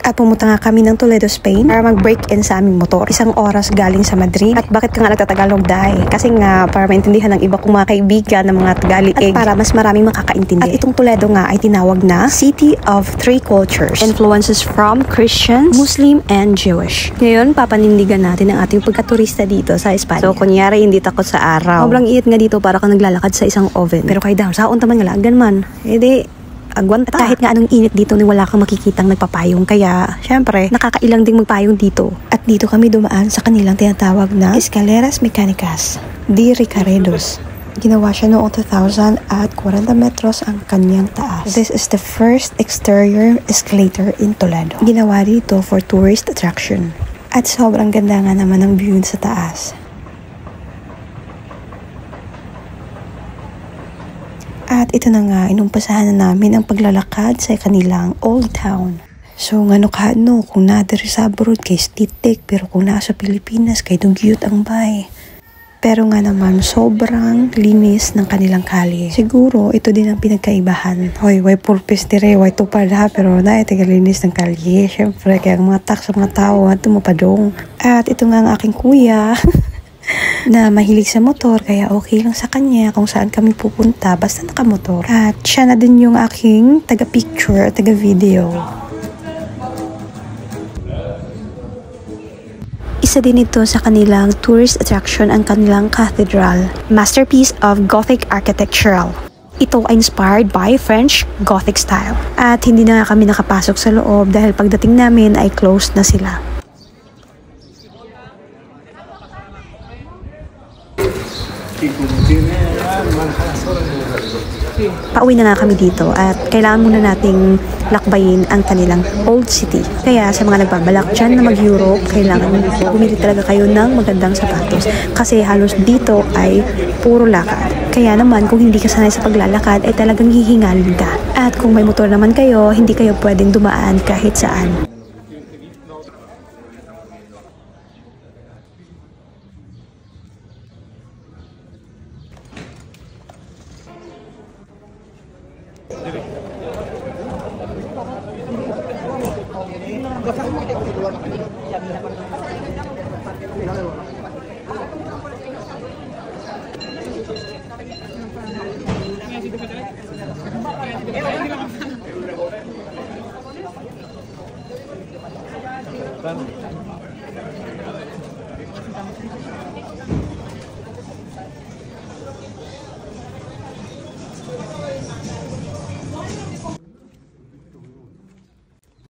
At pumunta nga kami ng Toledo, Spain para mag-break-in sa aming motor. 1 oras galing sa Madrid. At bakit ka nga nagtatagalog dahil? Kasi nga para maintindihan ng iba kong mga kaibigan ng mga Tagalog at para mas maraming makakaintindi. At itong Toledo nga ay tinawag na City of Three Cultures. Influences from Christians, Muslim, and Jewish. Ngayon, papanindigan natin ang ating pagkaturista dito sa Espanya. So, kunyari, hindi takot sa araw. Sobrang init nga dito para kang naglalakad sa isang oven. Pero kay down, saon taman nga lagan man. Agwanta. At kahit nga anong init dito ni wala kang makikitang nagpapayong. Kaya, syempre, nakakailang ding magpayong dito. At dito kami dumaan sa kanilang tinatawag na Escaleras Mecánicas de Ricaredos. Ginawa siya noong 2000 at 40 metros ang kanyang taas. This is the first exterior escalator in Toledo. Ginawa dito for tourist attraction. At sobrang ganda nga naman ang view sa taas. At ito na nga, inumpisahan na namin ang paglalakad sa kanilang Old Town. So nga no, kung nadiri sa abroad kay stitik, pero kung nasa Pilipinas kay dugyot ang bay. Pero nga naman, sobrang linis ng kanilang kalye. Siguro, ito din ang pinagkaibahan. Hoy, way purpose dire, way tupad ha, pero na linis ng kalye. Siyempre, kaya ang mga tax sa mga tao, tumapadong. At ito nga ang aking kuya. Na mahilig sa motor, kaya okay lang sa kanya kung saan kami pupunta basta nakamotor. At siya na din yung aking taga-picture at taga-video. Isa din ito sa kanilang tourist attraction ang kanilang cathedral, masterpiece of Gothic architectural. Ito ay inspired by French Gothic style. At hindi na kami nakapasok sa loob dahil pagdating namin ay closed na sila. Pauwi na nga kami dito at kailangan muna nating lakbayin ang kanilang old city. Kaya sa mga nagbabalak dyan na mag-Europe, kailangan bumili talaga kayo ng magandang sapatos. Kasi halos dito ay puro lakad. Kaya naman kung hindi ka sanay sa paglalakad ay talagang hihingalin ka. At kung may motor naman kayo, hindi kayo pwedeng dumaan kahit saan.